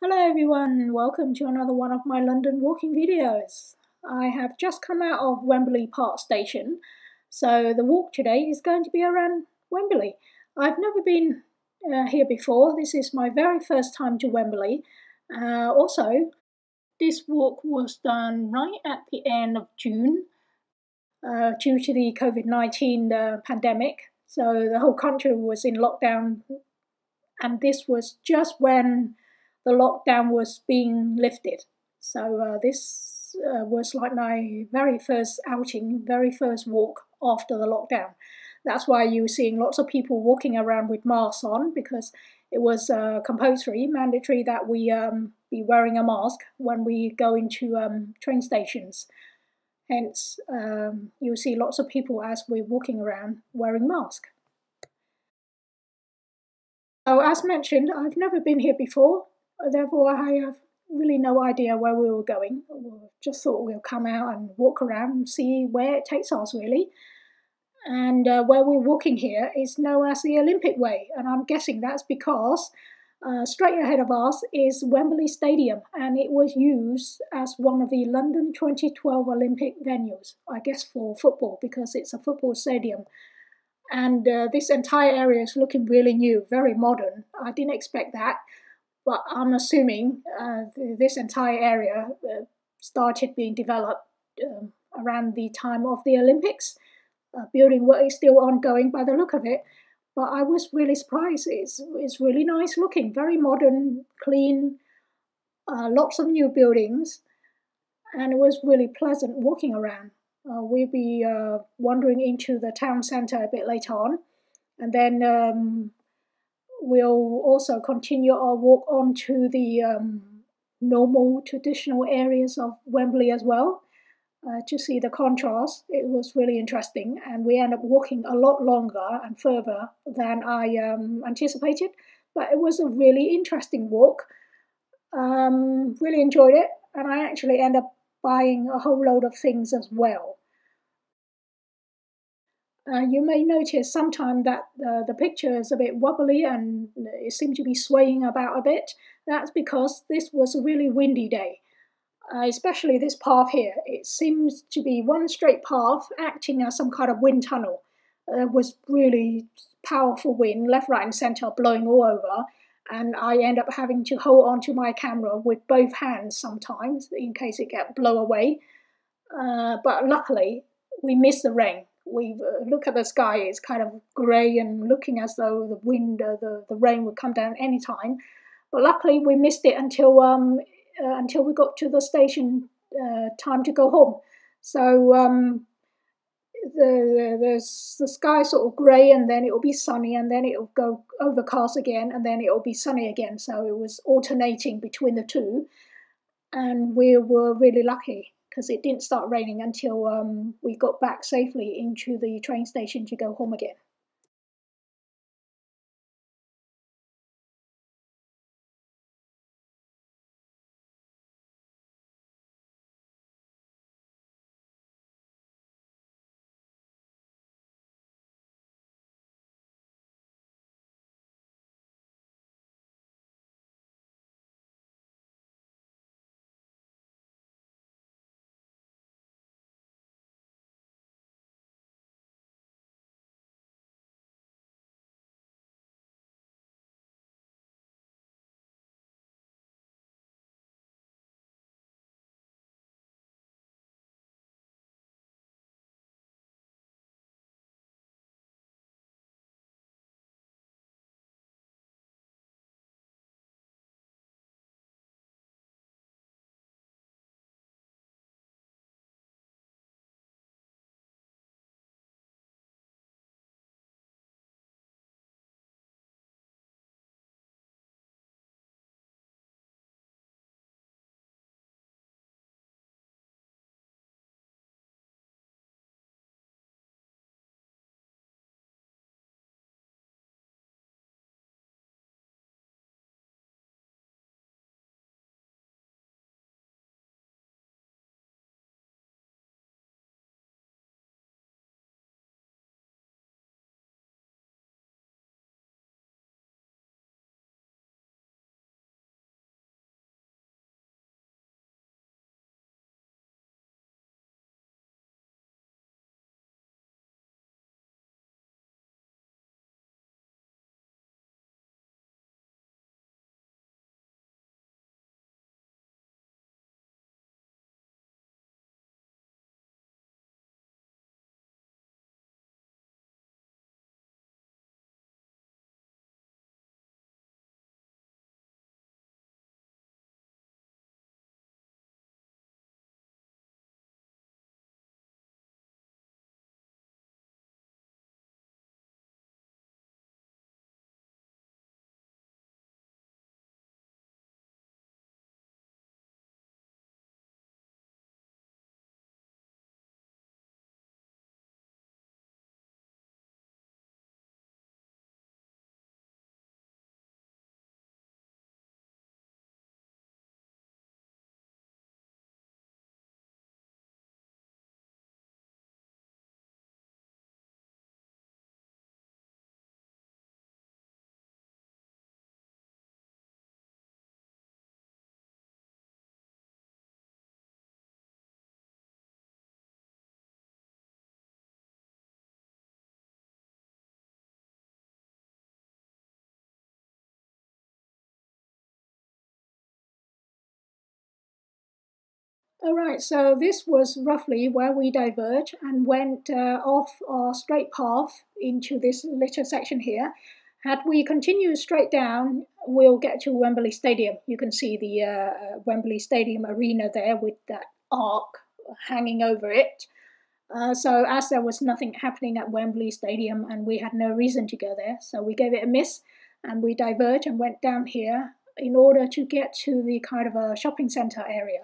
Hello everyone, welcome to another one of my London walking videos. I have just come out of Wembley Park station, so the walk today is going to be around Wembley. I've never been here before. This is my very first time to Wembley. Also, this walk was done right at the end of June due to the COVID-19 pandemic. So the whole country was in lockdown, and this was just when the lockdown was being lifted. So this was like my very first outing, very first walk after the lockdown. That's why you're seeing lots of people walking around with masks on, because it was compulsory, mandatory that we be wearing a mask when we go into train stations. Hence, you'll see lots of people as we're walking around wearing masks. So as mentioned, I've never been here before, therefore I have really no idea where we were going. We just thought we'll come out and walk around and see where it takes us, really. And where we're walking here is known as the Olympic Way, and I'm guessing that's because straight ahead of us is Wembley Stadium, and it was used as one of the London 2012 Olympic venues, I guess for football, because it's a football stadium. And this entire area is looking really new, very modern. I didn't expect that, but I'm assuming this entire area started being developed around the time of the Olympics. Building work is still ongoing by the look of it, but I was really surprised. It's really nice looking, very modern, clean, lots of new buildings, and it was really pleasant walking around. We'll be wandering into the town centre a bit later on, and then we'll also continue our walk on to the normal traditional areas of Wembley as well, to see the contrast. It was really interesting, and we ended up walking a lot longer and further than I anticipated, but it was a really interesting walk. Really enjoyed it, and I actually ended up buying a whole load of things as well. You may notice sometimes that the picture is a bit wobbly and it seems to be swaying about a bit. That's because this was a really windy day, especially this path here. It seems to be one straight path acting as some kind of wind tunnel. There was really powerful wind, left, right and centre, blowing all over, and I end up having to hold on to my camera with both hands sometimes in case it get blown away. But luckily, we missed the rain. We look at the sky; it's kind of grey and looking as though the wind, the rain would come down any time. But luckily, we missed it until we got to the station, time to go home. So the sky sort of grey, and then it will be sunny, and then it will go overcast again, and then it will be sunny again. So it was alternating between the two, and we were really lucky because it didn't start raining until we got back safely into the train station to go home again. Alright, so this was roughly where we diverged and went off our straight path into this little section here. Had we continued straight down, we'll get to Wembley Stadium. You can see the Wembley Stadium arena there with that arc hanging over it. So as there was nothing happening at Wembley Stadium and we had no reason to go there, so we gave it a miss and we diverged and went down here in order to get to the kind of a shopping centre area.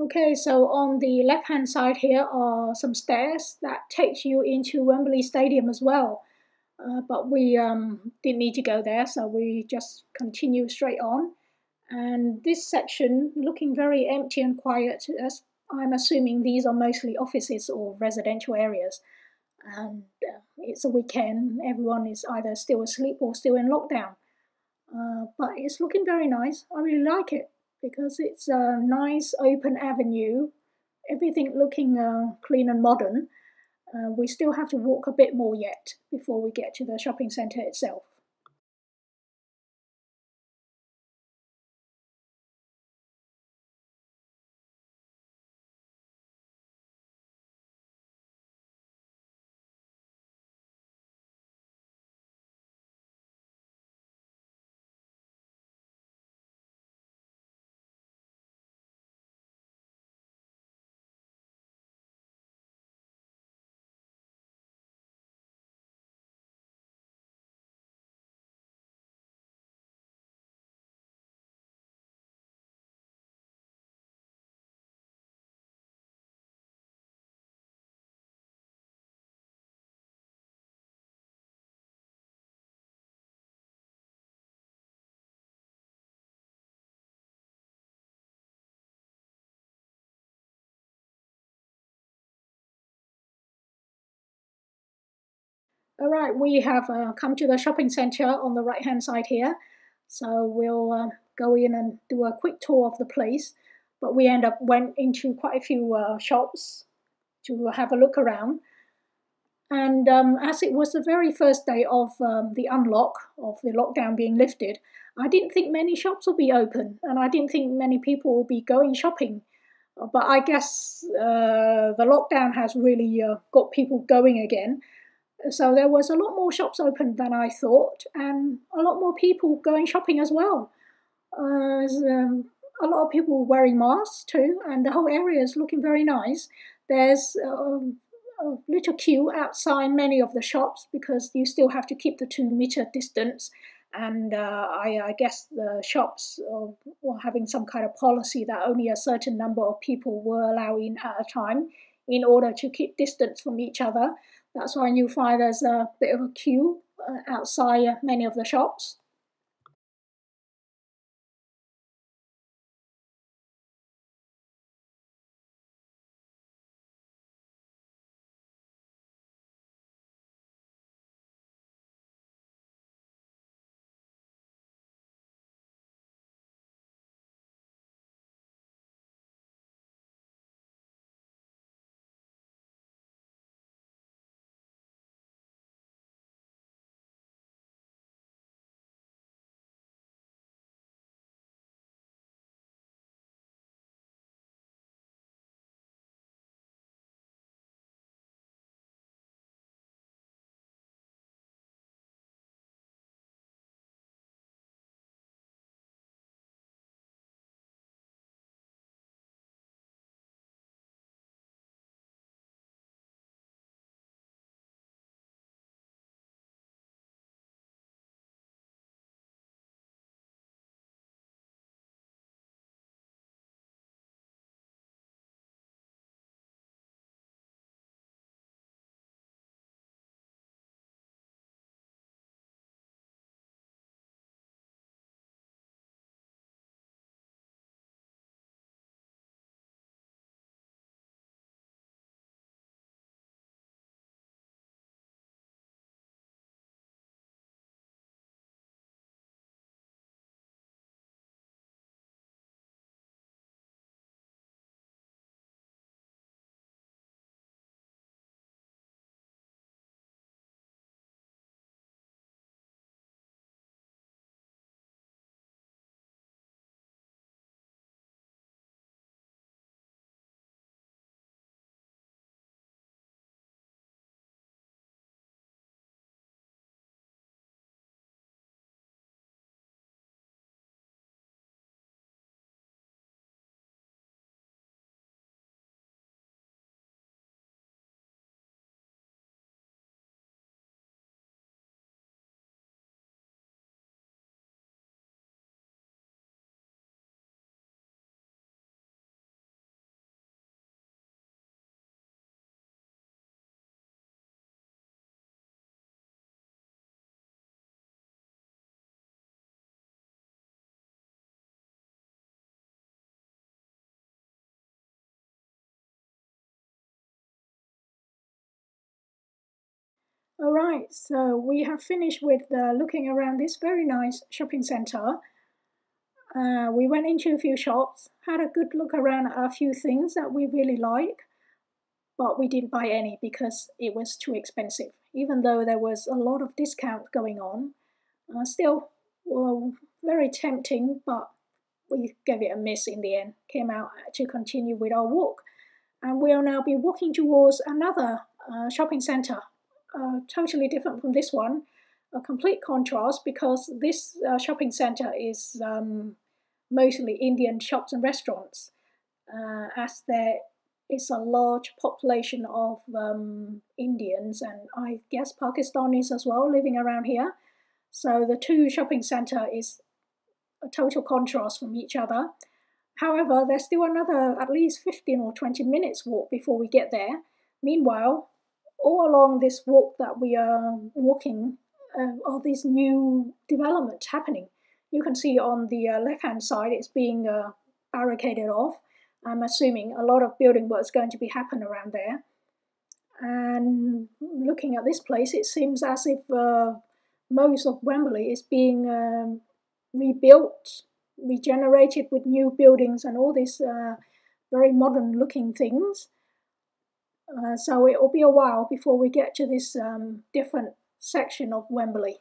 Okay, so on the left-hand side here are some stairs that takes you into Wembley Stadium as well. But we didn't need to go there, so we just continue straight on. And this section looking very empty and quiet, as I'm assuming these are mostly offices or residential areas. And it's a weekend, everyone is either still asleep or still in lockdown. But it's looking very nice. I really like it because it's a nice open avenue, everything looking clean and modern. We still have to walk a bit more yet before we get to the shopping centre itself. All right, we have come to the shopping centre on the right-hand side here. So we'll go in and do a quick tour of the place. But we went into quite a few shops to have a look around. And as it was the very first day of the unlock, of the lockdown being lifted, I didn't think many shops will be open, and I didn't think many people will be going shopping. But I guess the lockdown has really got people going again. So there was a lot more shops open than I thought, and a lot more people going shopping as well. There's a lot of people wearing masks too, and the whole area is looking very nice. There's a little queue outside many of the shops because you still have to keep the 2 meter distance, And I guess the shops were having some kind of policy that only a certain number of people were allowed in at a time in order to keep distance from each other. That's why you find there's a bit of a queue outside many of the shops. All right, so we have finished with looking around this very nice shopping center. We went into a few shops, had a good look around at a few things that we really like, but we didn't buy any because it was too expensive. Even though there was a lot of discount going on, still well, very tempting, but we gave it a miss in the end. Came out to continue with our walk, and we'll now be walking towards another shopping center, totally different from this one. A complete contrast because this shopping center is mostly Indian shops and restaurants, as there is a large population of Indians and I guess Pakistanis as well living around here. So the two shopping center is a total contrast from each other. However, there's still another at least 15 or 20 minutes walk before we get there. Meanwhile, all along this walk that we are walking are these new developments happening. You can see on the left-hand side it's being barricaded off. I'm assuming a lot of building work is going to be happening around there. And looking at this place, it seems as if most of Wembley is being rebuilt, regenerated with new buildings and all these very modern looking things. So it will be a while before we get to this different section of Wembley.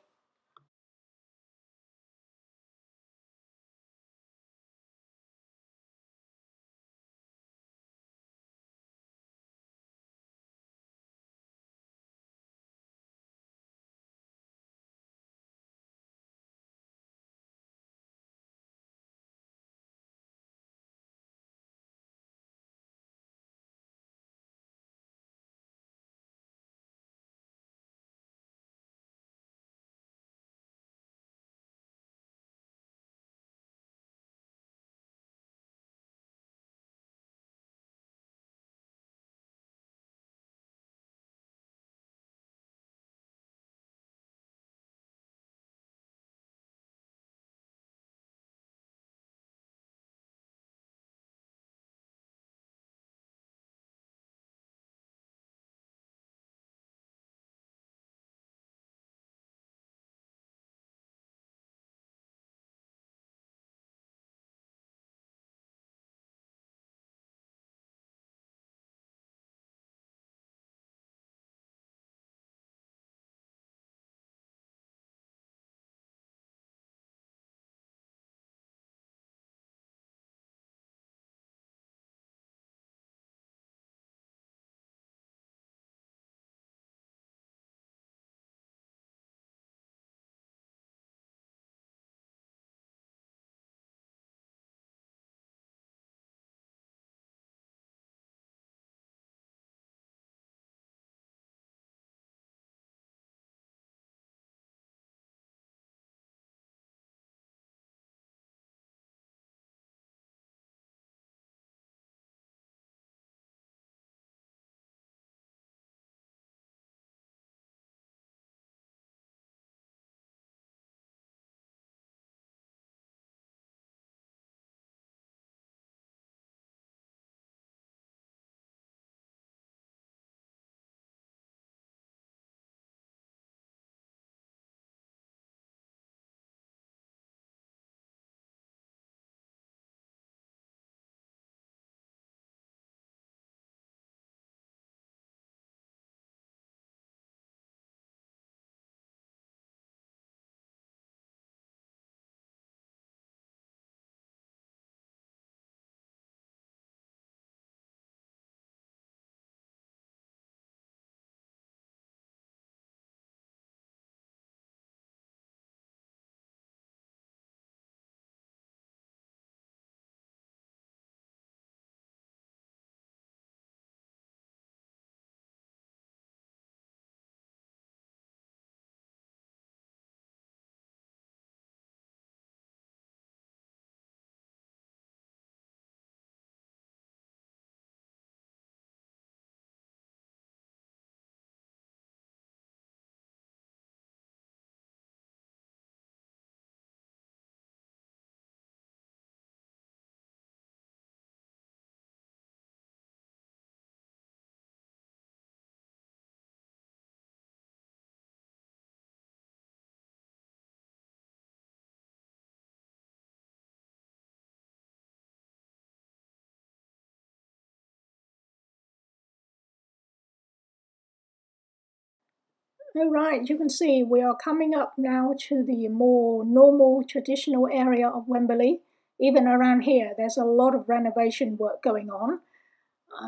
Alright, you can see we are coming up now to the more normal, traditional area of Wembley. Even around here, there's a lot of renovation work going on.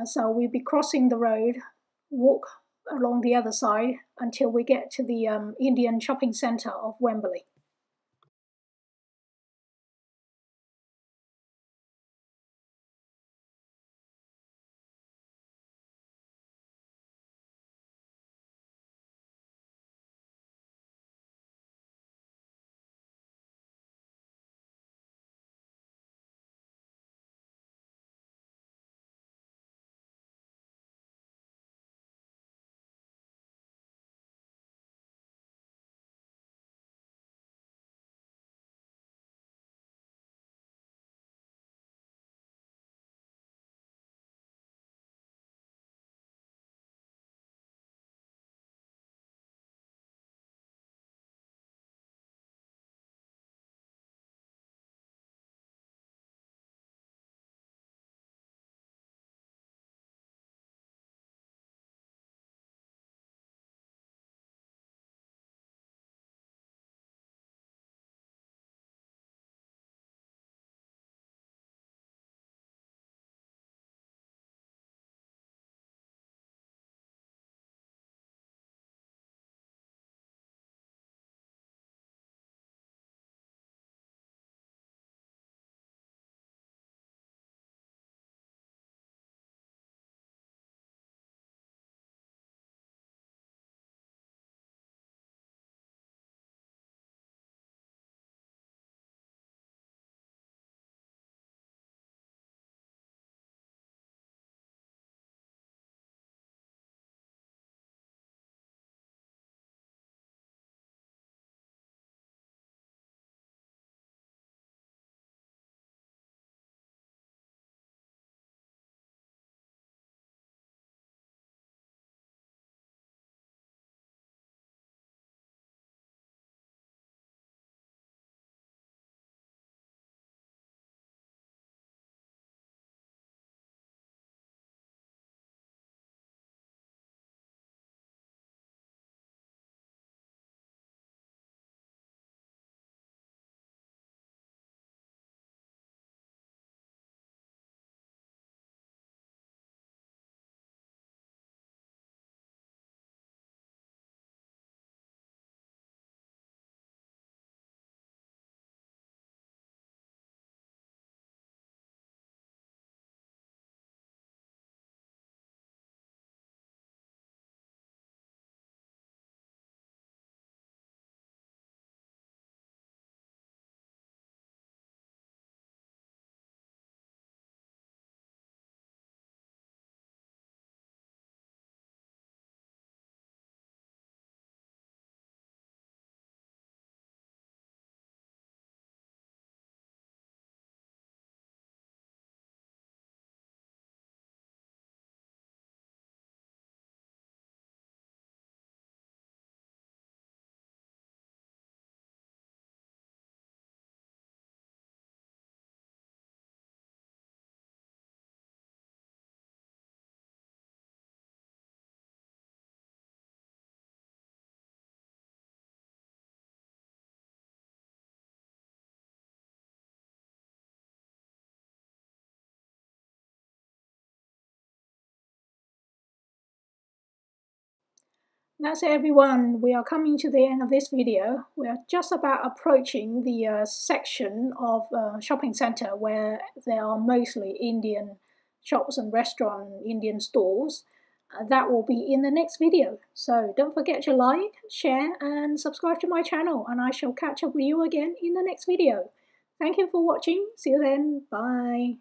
So we'll be crossing the road, walk along the other side until we get to the Indian shopping centre of Wembley. That's it, everyone. We are coming to the end of this video. We are just about approaching the section of shopping centre where there are mostly Indian shops and restaurant Indian stores. That will be in the next video. So don't forget to like, share and subscribe to my channel, and I shall catch up with you again in the next video. Thank you for watching. See you then. Bye.